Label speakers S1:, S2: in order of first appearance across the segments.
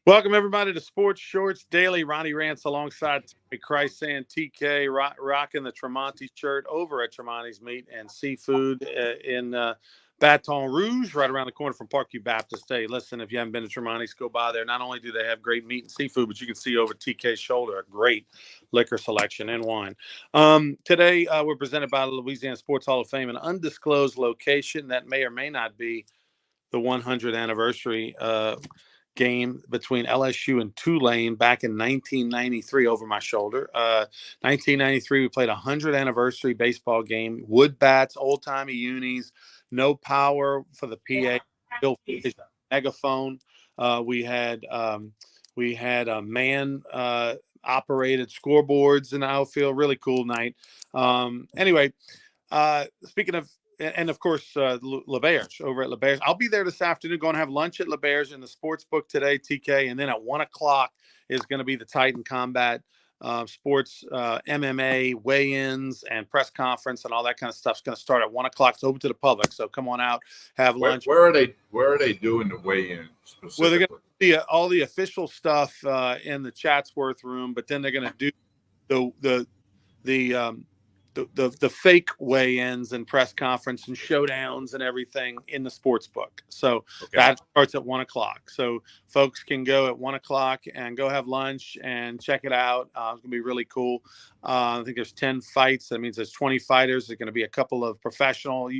S1: Welcome, everybody, to Sports Shorts Daily. Ronnie Rance alongside Christ and TK, rocking the Tremonti shirt over at Tremonti's Meat and Seafood in Baton Rouge, right around the corner from Parkview Baptist. Hey, listen, if you haven't been to Tremonti's, go by there. Not only do they have great meat and seafood, but you can see over TK's shoulder a great liquor selection and wine. Today, we're presented by the Louisiana Sports Hall of Fame, an undisclosed location that may or may not be the 100th anniversary game between LSU and Tulane back in 1993 over my shoulder. 1993, we played a 100th anniversary baseball game. Wood bats, old-timey unis, no power for the PA, megaphone. We had man operated scoreboards in the outfield. Really cool night. Anyway, speaking of, and of course, LeBear's over at LeBear's. I'll be there this afternoon, going to have lunch at LeBear's in the sports book today, TK. And then at 1 o'clock is going to be the Titan Combat Sports MMA weigh-ins and press conference and all that kind of stuff. It's going to start at 1 o'clock. It's open to the public. So come on out, have lunch.
S2: Where are they doing the weigh-in specifically?
S1: Well, they're going to see all the official stuff in the Chatsworth room, but then they're going to do the fake weigh-ins and press conference and showdowns and everything in the sports book. So that starts at 1 o'clock. So folks can go at 1 o'clock and go have lunch and check it out. It's going to be really cool. I think there's 10 fights. That means there's 20 fighters. There's going to be a couple of professional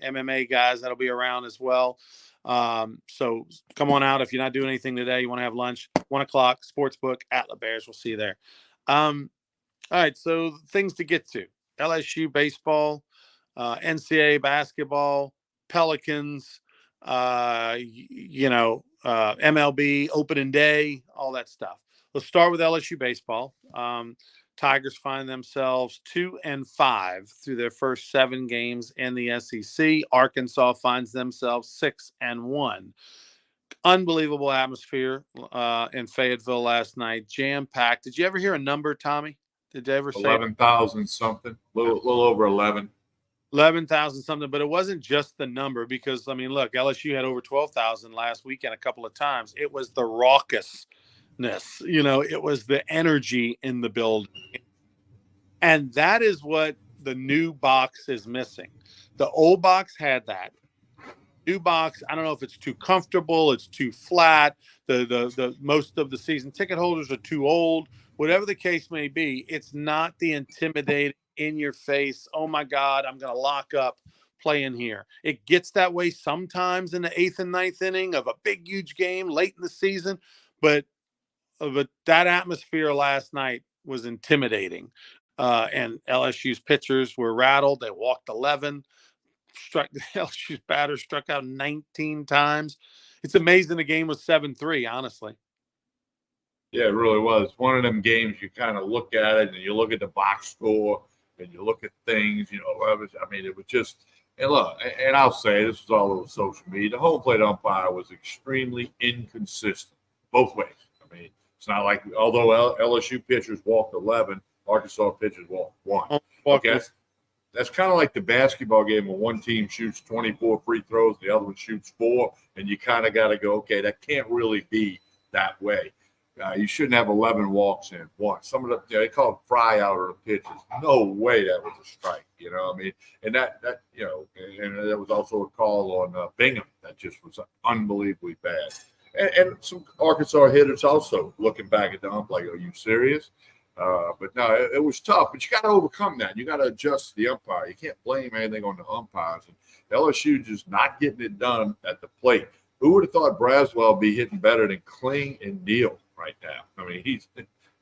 S1: MMA guys that'll be around as well. So come on out. If you're not doing anything today, you want to have lunch, 1 o'clock, sports book at LeBear's. We'll see you there. All right. So things to get to. LSU baseball, NCAA basketball, Pelicans, MLB opening day, all that stuff. Let's start with LSU baseball. Tigers find themselves 2-5 through their first 7 games in the SEC. Arkansas finds themselves 6-1. Unbelievable atmosphere in Fayetteville last night, jam-packed. Did you ever hear a number, Tommy? Did they ever say
S2: 11,000 something? A little over
S1: 11,000 something, but it wasn't just the number because, I mean, look, LSU had over 12,000 last weekend a couple of times. It was the raucousness, it was the energy in the building. And that is what the new box is missing. The old box had that. New box, I don't know if it's too comfortable, it's too flat. The most of the season ticket holders are too old. Whatever the case may be, it's not the intimidating, in your face, oh my God, I'm going to lock up playing here. It gets that way sometimes in the 8th and 9th inning of a big, huge game late in the season. But that atmosphere last night was intimidating. And LSU's pitchers were rattled. They walked 11. LSU's batters struck out 19 times. It's amazing the game was 7-3, honestly.
S2: Yeah, it really was. One of them games you kind of look at it and you look at the box score and you look at things, it was just, and look, and I'll say this was all over social media. The home plate umpire was extremely inconsistent both ways. I mean, it's not like, although LSU pitchers walked 11, Arkansas pitchers walked 1. Okay. That's kind of like the basketball game where one team shoots 24 free throws, the other one shoots 4, and you kind of got to go, okay, that can't really be that way. You shouldn't have 11 walks in 1. Some of they call it fry out of the pitches. No way that was a strike, and that and there was also a call on Bingham that just was unbelievably bad. And some Arkansas hitters also looking back at the ump like, are you serious? But no, it was tough. But you got to overcome that. You got to adjust the umpire. You can't blame anything on the umpires. And LSU just not getting it done at the plate. Who would have thought Braswell would be hitting better than Kling and Neal right now?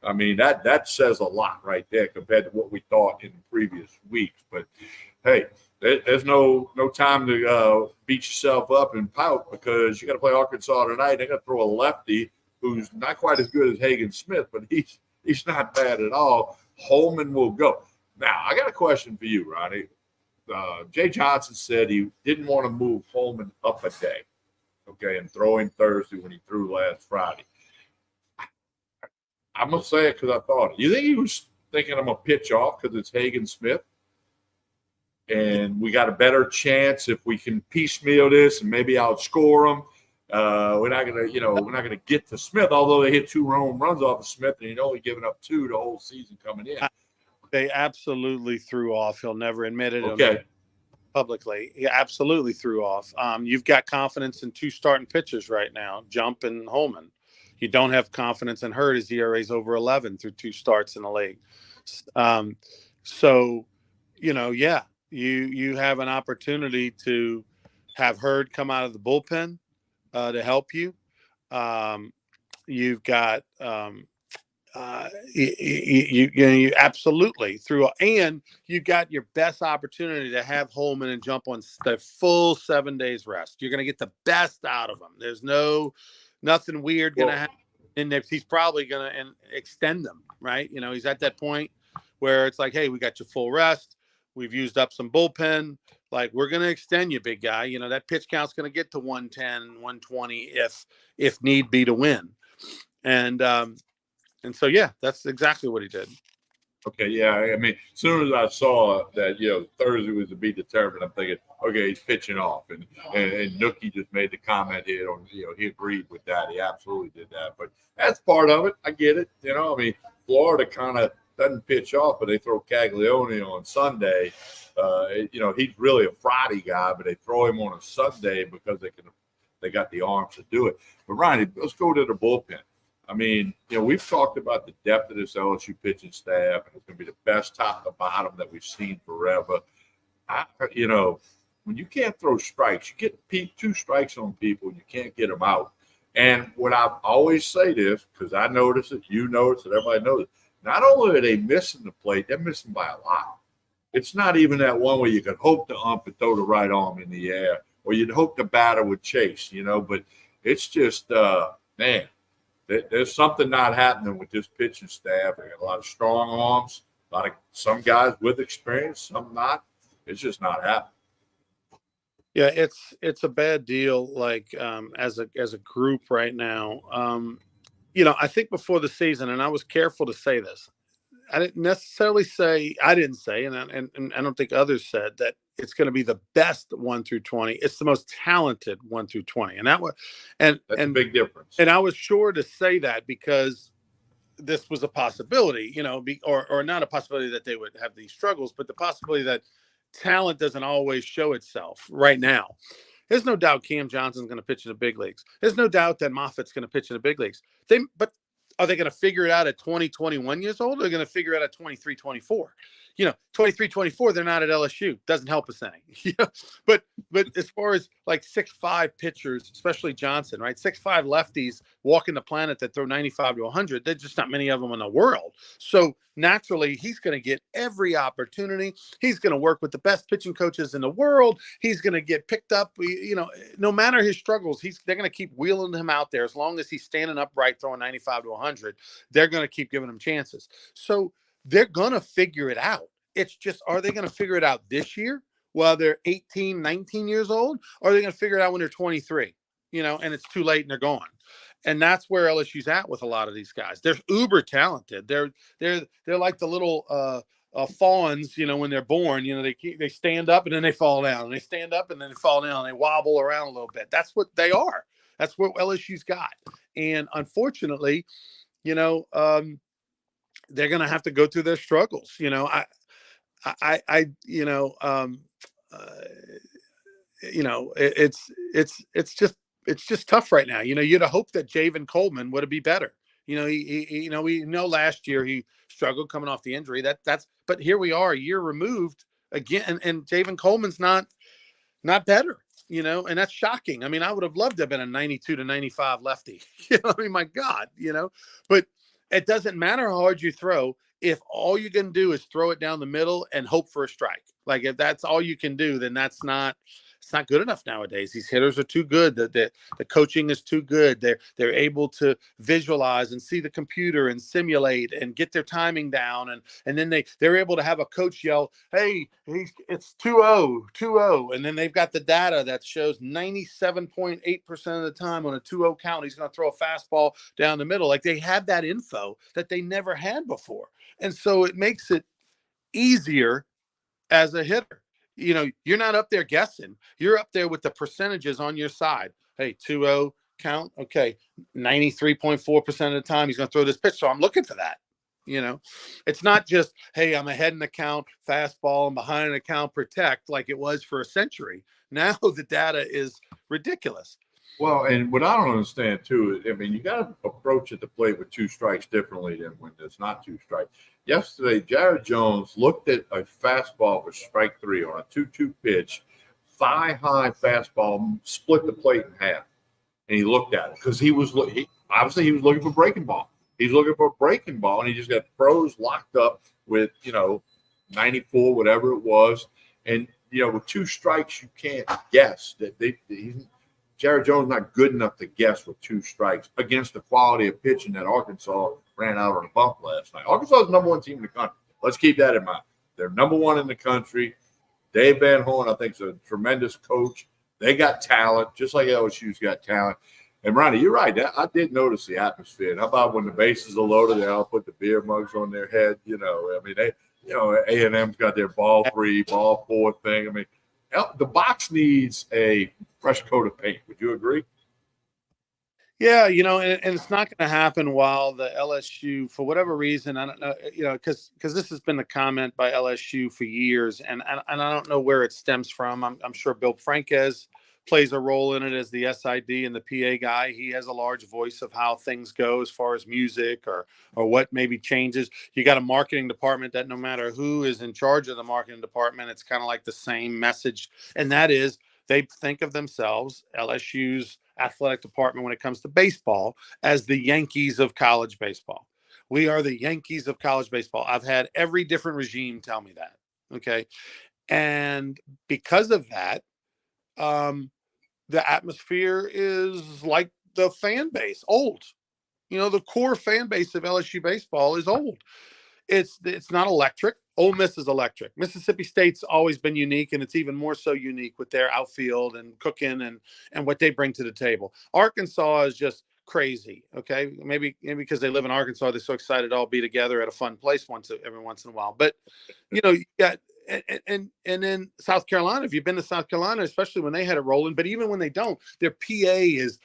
S2: I mean, that says a lot right there compared to what we thought in previous weeks. But hey, there's no time to beat yourself up and pout because you got to play Arkansas tonight. They got to throw a lefty who's not quite as good as Hagen Smith, but he's not bad at all. Holman will go. Now, I got a question for you, Ronnie. Jay Johnson said he didn't want to move Holman up a day, and throw him Thursday when he threw last Friday. I'm going to say it because I thought it. You think he was thinking I'm going to pitch off because it's Hagen Smith? And we got a better chance if we can piecemeal this and maybe outscore them. We're not gonna, we're not gonna get to Smith. Although they hit 2 home runs off of Smith, and he'd only given up 2 the whole season coming in.
S1: They absolutely threw off. He'll never admit it.
S2: Okay.
S1: Publicly, he absolutely threw off. You've got confidence in 2 starting pitchers right now, Jump and Holman. You don't have confidence in Hurd. His ERA is over 11 through 2 starts in the league. So, yeah, you have an opportunity to have Hurd come out of the bullpen to help you. You've got you absolutely through, and you got your best opportunity to have Holman and Jump on the full 7 days rest. You're going to get the best out of them. There's nothing weird going to happen in there. He's probably going to extend them, right? He's at that point where it's like, hey, we got your full rest. We've used up some bullpen. Like, we're going to extend you, big guy. That pitch count's going to get to 110, 120 if need be to win. And so, yeah, that's exactly what he did.
S2: Okay, yeah. I mean, as soon as I saw that, Thursday was to be determined, I'm thinking, okay, he's pitching off. And Nookie just made the comment here on, he agreed with that. He absolutely did that. But that's part of it. I get it. I mean, Florida kind of doesn't pitch off, but they throw Caglione on Sunday. He's really a Friday guy, but they throw him on a Sunday because they got the arms to do it. But Ryan, let's go to the bullpen. I mean, we've talked about the depth of this LSU pitching staff, and it's going to be the best top to bottom that we've seen forever. When you can't throw strikes, you get 2 strikes on people, and you can't get them out. And when I always say this, because I notice it, you notice it, everybody knows it, not only are they missing the plate, they're missing by a lot. It's not even that one where you could hope the ump would throw the right arm in the air, or you'd hope the batter would chase, but it's just, man. There's something not happening with this pitching staff. They got a lot of strong arms, some guys with experience, some not. It's just not happening.
S1: Yeah, it's a bad deal. Like as a group right now, I think before the season, and I was careful to say this, I didn't necessarily say, and I don't think others said that it's going to be the best 1 through 20. It's the most talented 1 through 20, and that's a
S2: big difference.
S1: And I was sure to say that because this was a possibility, or not a possibility that they would have these struggles, but the possibility that talent doesn't always show itself right now. There's no doubt Cam Johnson's going to pitch in the big leagues. There's no doubt that Moffitt's going to pitch in the big leagues. But are they going to figure it out at 20, 21 years old? Or are they going to figure it out at 23, 24? 23, 24, they're not at LSU. Doesn't help us any. But as far as like 6'5" pitchers, especially Johnson, right? 6'5" lefties walking the planet that throw 95 to 100. There's just not many of them in the world. So naturally, he's going to get every opportunity. He's going to work with the best pitching coaches in the world. He's going to get picked up. No matter his struggles, they're going to keep wheeling him out there as long as he's standing upright, throwing 95 to 100. They're going to keep giving him chances. So they're going to figure it out. It's just, are they going to figure it out this year while they're 18, 19 years old? Or are they going to figure it out when they're 23, and it's too late and they're gone? And that's where LSU's at with a lot of these guys. They're uber talented. They're like the little fawns, when they're born. They stand up and then they fall down, and they stand up and then they fall down, and they wobble around a little bit. That's what they are. That's what LSU's got. And unfortunately, they're going to have to go through their struggles. It's just tough right now. You'd have hoped that Javen Coleman would be better. We know last year he struggled coming off the injury. But here we are, a year removed again, and Javen Coleman's not better. And that's shocking. I mean, I would have loved to have been a 92 to 95 lefty. My God, but it doesn't matter how hard you throw if all you can do is throw it down the middle and hope for a strike. Like, if that's all you can do, then it's not good enough nowadays. These hitters are too good. The coaching is too good. They're able to visualize and see the computer and simulate and get their timing down. And then they're able to have a coach yell, hey, it's 2-0, 2-0. And then they've got the data that shows 97.8% of the time on a 2-0 count, he's going to throw a fastball down the middle. Like, they have that info that they never had before. And so it makes it easier as a hitter. You're not up there guessing. You're up there with the percentages on your side. Hey, 2-0, count. Okay, 93.4% of the time he's going to throw this pitch. So I'm looking for that. It's not just, hey, I'm ahead in the count, fastball, and behind an account, protect, like it was for a century. Now the data is ridiculous.
S2: Well, and what I don't understand too, I mean, you got to approach at the plate with 2 strikes differently than when there's not 2 strikes. Yesterday, Jared Jones looked at a fastball for strike 3 on a 2-2 pitch, thigh-high fastball, split the plate in half, and he looked at it because he was obviously he was looking for breaking ball. He's looking for a breaking ball, and he just got pros locked up with 94, whatever it was, and with 2 strikes, you can't guess that Jared Jones not good enough to guess with 2 strikes against the quality of pitching that Arkansas ran out on a bump last night. Arkansas is the number 1 team in the country. Let's keep that in mind. They're number 1 in the country. Dave Van Horn, I think, is a tremendous coach. They got talent, just like LSU's got talent. And Ronnie, you're right. I did notice the atmosphere. How about when the bases are loaded, they all put the beer mugs on their head? I mean, A&M's got their ball 3, ball 4 thing. I mean, the box needs a fresh coat of paint. Would you agree?
S1: Yeah, and it's not going to happen while the LSU, for whatever reason, I don't know, because this has been the comment by LSU for years, and I don't know where it stems from. I'm sure Bill Franquez plays a role in it as the SID and the PA guy. He has a large voice of how things go as far as music or what maybe changes. You got a marketing department that no matter who is in charge of the marketing department, it's kind of like the same message, and that is they think of themselves, LSU's athletic department when it comes to baseball, as the Yankees of college baseball. We are the Yankees of college baseball. I've had every different regime tell me that. Okay. And because of that, the atmosphere is like the fan base, old. The core fan base of LSU baseball is old. It's not electric. Ole Miss is electric. Mississippi State's always been unique, and it's even more so unique with their outfield and cooking and what they bring to the table. Arkansas is just crazy. Okay, maybe because they live in Arkansas, they're so excited to all be together at a fun place every once in a while. But you got and then South Carolina. If you've been to South Carolina, especially when they had it rolling, but even when they don't, their PA is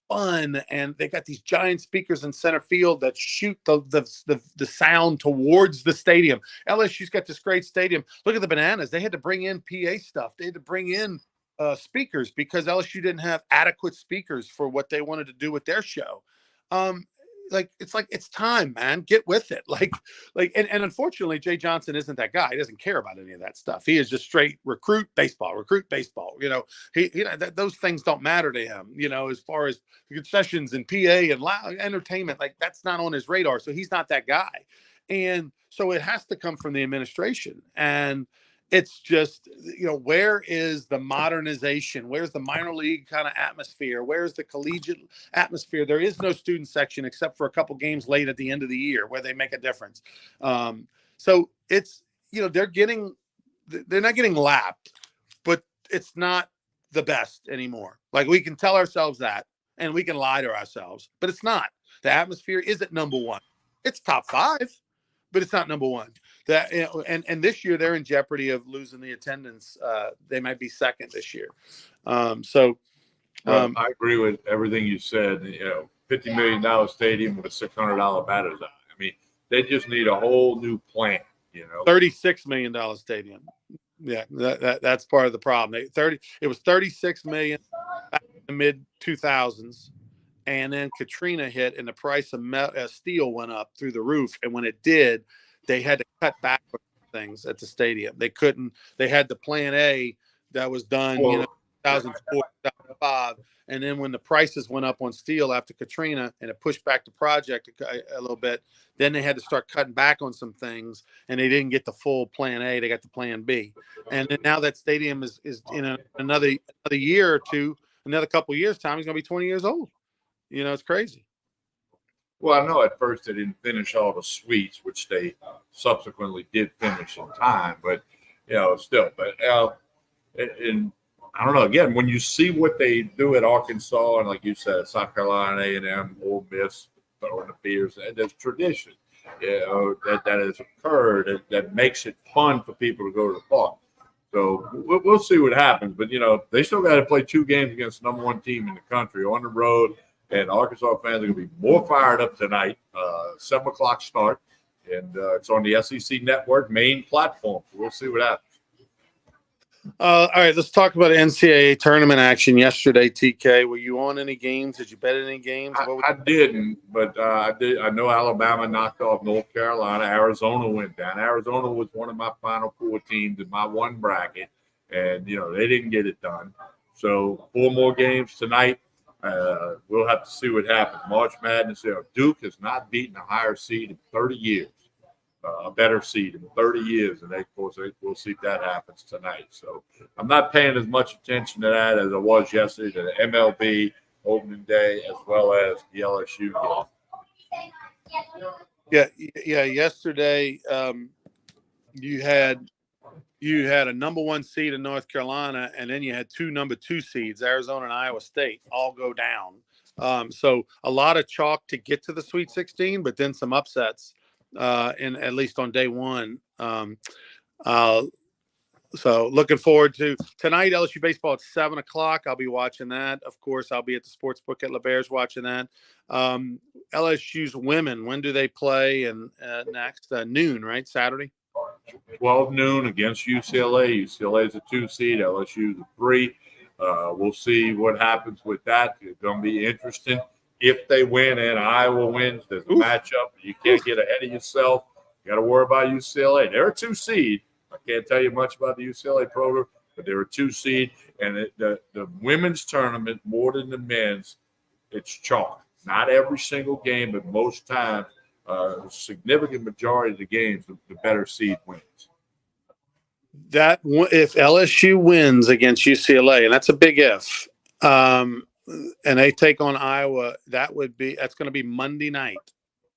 S1: fun, and they got these giant speakers in center field that shoot the sound towards the stadium. LSU's got this great stadium. Look at the Bananas. They had to bring in PA stuff. They had to bring in speakers because LSU didn't have adequate speakers for what they wanted to do with their show. It's time, man. Get with it. And unfortunately, Jay Johnson isn't that guy. He doesn't care about any of that stuff. He is just straight recruit baseball. Those things don't matter to him. As far as concessions and PA and loud entertainment, that's not on his radar. So he's not that guy. And so it has to come from the administration. And it's just, where is the modernization? Where's the minor league kind of atmosphere? Where's the collegiate atmosphere? There is no student section except for a couple games late at the end of the year where they make a difference. So it's, they're not getting lapped, but it's not the best anymore. We can tell ourselves that, and we can lie to ourselves, but it's not. The atmosphere isn't number 1. It's top 5, but it's not number 1. That and this year they're in jeopardy of losing the attendance. They might be second this year. I
S2: agree with everything you said. $50 million stadium with a $600 batter's eye. I mean, they just need a whole new plan.
S1: $36 million stadium. Yeah, that's part of the problem. It was $36 million back in the mid 2000s. And then Katrina hit, and the price of steel went up through the roof. And when it did, they had to cut back things at the stadium. They couldn't. They had the Plan A that was done, 2004, 2005. And then when the prices went up on steel after Katrina, and it pushed back the project a little bit, then they had to start cutting back on some things, and they didn't get the full Plan A. They got the Plan B. And then now that stadium is in another year or two, another couple of years time, he's going to be 20 years old. It's crazy.
S2: Well, I know at first they didn't finish all the suites, which they subsequently did finish in time, but still. But and I don't know. Again, when you see what they do at Arkansas and, like you said, South Carolina, A&M, Ole Miss, throwing the beers, and there's tradition, that has occurred that makes it fun for people to go to the park. So we'll see what happens. But, they still got to play 2 games against the number 1 team in the country on the road. And Arkansas fans are going to be more fired up tonight. 7 o'clock start. And it's on the SEC Network main platform. So we'll see what happens.
S1: All right, let's talk about NCAA tournament action yesterday, TK. Were you on any games? Did you bet any games?
S2: I didn't, but I did. I know Alabama knocked off North Carolina. Arizona went down. Arizona was one of my Final Four teams in my one bracket, and they didn't get it done. So 4 more games tonight. We'll have to see what happens. March Madness. Duke has not beaten a higher seed in 30 years. A better seed in 30 years, and we'll see if that happens tonight. So I'm not paying as much attention to that as I was yesterday to the MLB opening day as well as the LSU game.
S1: Yeah. Yesterday, you had a number 1 seed in North Carolina, and then you had 2 number 2 seeds, Arizona and Iowa State, all go down. So a lot of chalk to get to the Sweet 16, but then some upsets. At least on day 1. So looking forward to tonight, LSU baseball at 7 o'clock. I'll be watching that. Of course, I'll be at the sports book at LeBears watching that. LSU's women, when do they play? And next noon, right? Saturday.
S2: 12 noon against UCLA. UCLA is a 2 seed. LSU is a 3. We'll see what happens with that. It's going to be interesting. If they win and Iowa wins, there's a matchup. You can't get ahead of yourself. You got to worry about UCLA. They're a 2 seed. I can't tell you much about the UCLA program, but they're a 2 seed. And the women's tournament, more than the men's, it's chalk. Not every single game, but most times, a significant majority of the games, the better seed wins.
S1: That if LSU wins against UCLA, and that's a big if, and they take on Iowa, that's going to be Monday night,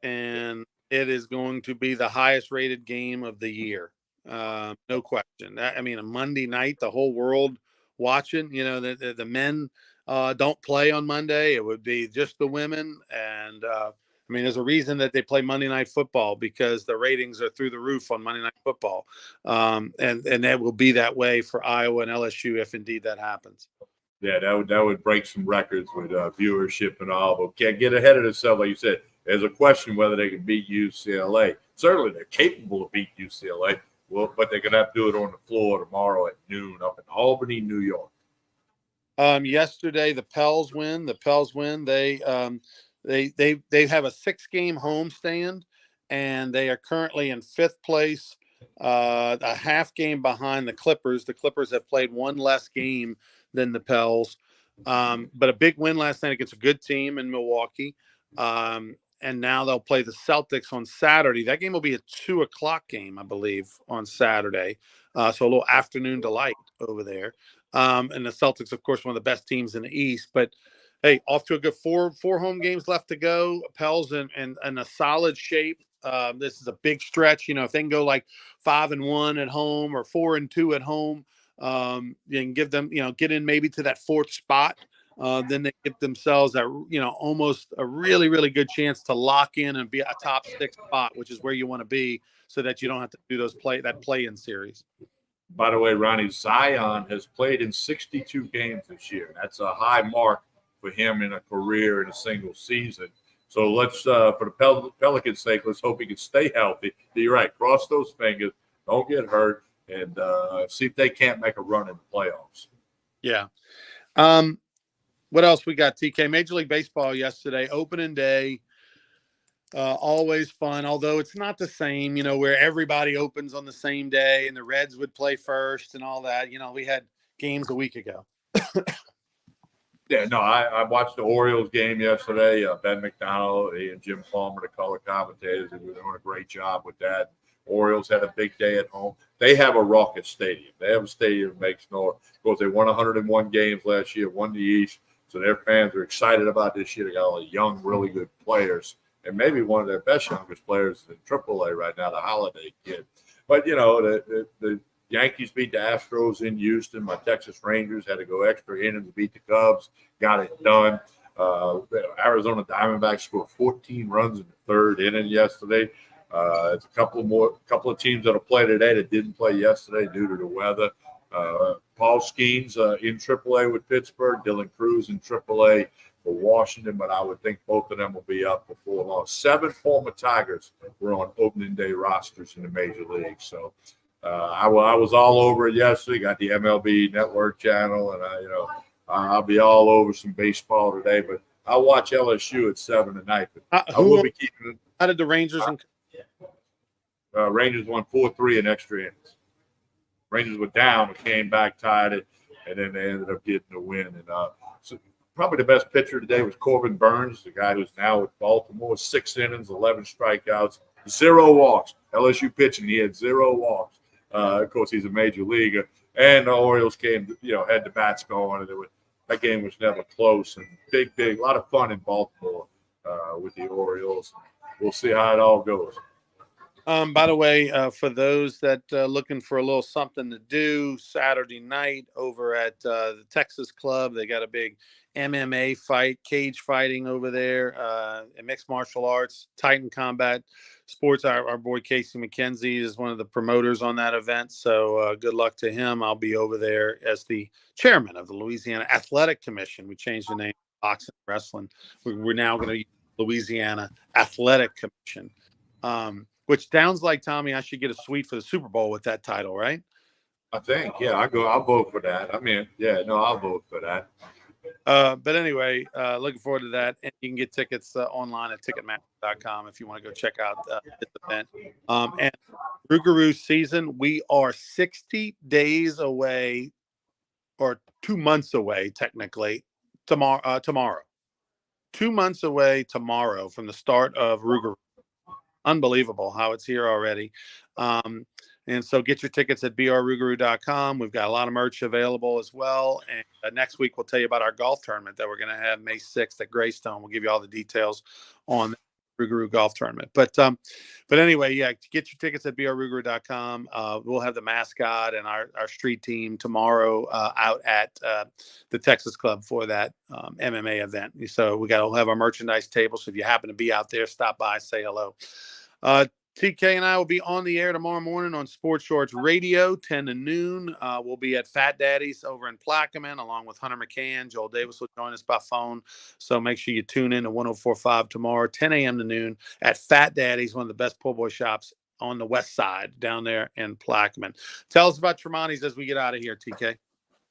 S1: and it is going to be the highest rated game of the year. No question. A Monday night, the whole world watching, the men don't play on Monday. It would be just the women. And there's a reason that they play Monday Night Football, because the ratings are through the roof on Monday Night Football. And that will be that way for Iowa and LSU if indeed that happens.
S2: Yeah, that would break some records with viewership and all, but can't get ahead of themselves. Like you said, there's a question whether they can beat UCLA. Certainly, they're capable of beating UCLA, but they're going to have to do it on the floor tomorrow at noon up in Albany, New York.
S1: Yesterday, the Pels win. They have a 6-game homestand, and they are currently in 5th place, a half game behind the Clippers. The Clippers have played 1 less game than the Pels, but a big win last night against a good team in Milwaukee. And now they'll play the Celtics on Saturday. That game will be a 2 o'clock game, I believe, on Saturday. So a little afternoon delight over there. And the Celtics, of course, one of the best teams in the East. But hey, off to a good 4 home games left to go. Pels in a solid shape. This is a big stretch. If they can go like 5-1 at home or 4-2 at home, you can give them, get in maybe to that 4th spot. Then they get themselves almost a really, really good chance to lock in and be a top 6 spot, which is where you want to be, so that you don't have to do that play-in series.
S2: By the way, Ronnie, Zion has played in 62 games this year. That's a high mark for him in a career in a single season. So let's, for the Pelicans' sake, let's hope he can stay healthy. You're right. Cross those fingers. Don't get hurt. And see if they can't make a run in the playoffs.
S1: Yeah. What else we got, TK? Major League Baseball yesterday, opening day. Always fun, although it's not the same, where everybody opens on the same day and the Reds would play first and all that. We had games a week ago.
S2: Yeah, no, I watched the Orioles game yesterday. Ben McDonald and Jim Palmer, the color commentators, were doing a great job with that. Orioles had a big day at home. They have a raucous stadium. They have a stadium that makes noise. Of course, they won 101 games last year, won the East. So their fans are excited about this year. They got all the young, really good players. And maybe one of their best youngest players in AAA right now, the Holiday kid. But, the Yankees beat the Astros in Houston. My Texas Rangers had to go extra innings to beat the Cubs. Got it done. Arizona Diamondbacks scored 14 runs in the 3rd inning yesterday. It's a couple of teams that'll play today that didn't play yesterday due to the weather. Paul Skeens in AAA with Pittsburgh, Dylan Cruz in AAA for Washington, but I would think both of them will be up before long. 7 former Tigers were on opening day rosters in the major league. So I was all over it yesterday. Got the MLB Network channel, and I'll be all over some baseball today. But I'll watch LSU at 7 tonight. But I will be keeping.
S1: How did the Rangers and
S2: Rangers won 4-3 in extra innings. Rangers were down, but came back, tied it, and then they ended up getting the win. And so probably the best pitcher today was Corbin Burns, the guy who's now with Baltimore. 6 innings, 11 strikeouts, 0 walks. LSU pitching, he had 0 walks. Of course, he's a major leaguer. And the Orioles came, had the bats going, and that game was never close. And big, a lot of fun in Baltimore with the Orioles. We'll see how it all goes.
S1: By the way, for those that looking for a little something to do, Saturday night over at the Texas Club, they got a big MMA fight, cage fighting over there, and mixed martial arts, Titan Combat Sports. Our boy Casey McKenzie is one of the promoters on that event, so good luck to him. I'll be over there as the chairman of the Louisiana Athletic Commission. We changed the name to Boxing and Wrestling. We're now going to use Louisiana Athletic Commission. Which sounds like, Tommy, I should get a suite for the Super Bowl with that title, right?
S2: I think, yeah, I'll vote for that. I'll vote for that.
S1: But anyway, looking forward to that. And you can get tickets online at Ticketmaster.com if you want to go check out this event. And Rougarou season, we are 60 days away, or 2 months away, technically, tomorrow. 2 months away tomorrow from the start of Rougarou. Unbelievable how it's here already. And so get your tickets at brrougarou.com. We've got a lot of merch available as well. And next week, we'll tell you about our golf tournament that we're going to have May 6th at Greystone. We'll give you all the details on the Rougarou golf tournament. But anyway, yeah, get your tickets at brrougarou.com. We'll have the mascot and our street team tomorrow out at the Texas Club for that MMA event. So we'll have our merchandise table. So if you happen to be out there, stop by, say hello. TK and I will be on the air tomorrow morning on Sports Shorts Radio, 10 to noon. We'll be at Fat Daddy's over in Plaquemine, along with Hunter McCann. Joel Davis will join us by phone. So make sure you tune in to 104.5 tomorrow, 10 a.m. to noon at Fat Daddy's, one of the best po' boy shops on the west side down there in Plaquemine. Tell us about Tremonti's as we get out of here, TK.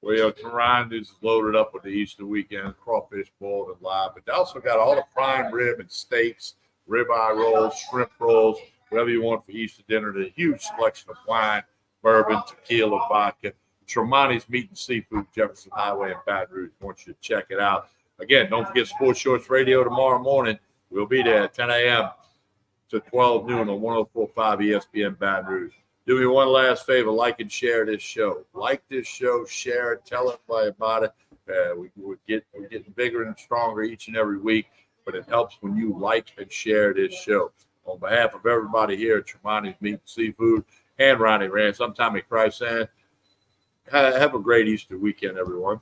S2: Well, Tremonti's is loaded up with the Easter weekend, crawfish boiled and live. But they also got all the prime rib and steaks, ribeye rolls, shrimp rolls, whatever you want for Easter dinner. There's a huge selection of wine, bourbon, tequila, vodka. Tremonti's Meat and Seafood, Jefferson Highway in Baton Rouge. I want you to check it out. Again, don't forget Sports Shorts Radio tomorrow morning. We'll be there at 10 a.m. to 12 noon on 104.5 ESPN Baton Rouge. Do me one last favor, like and share this show. Like this show, share it, tell everybody about it. We're getting bigger and stronger each and every week, but it helps when you like and share this show. On behalf of everybody here at Tremonti's Meat and Seafood and Ronnie Rance, I'm Tommy Christ saying, have a great Easter weekend, everyone.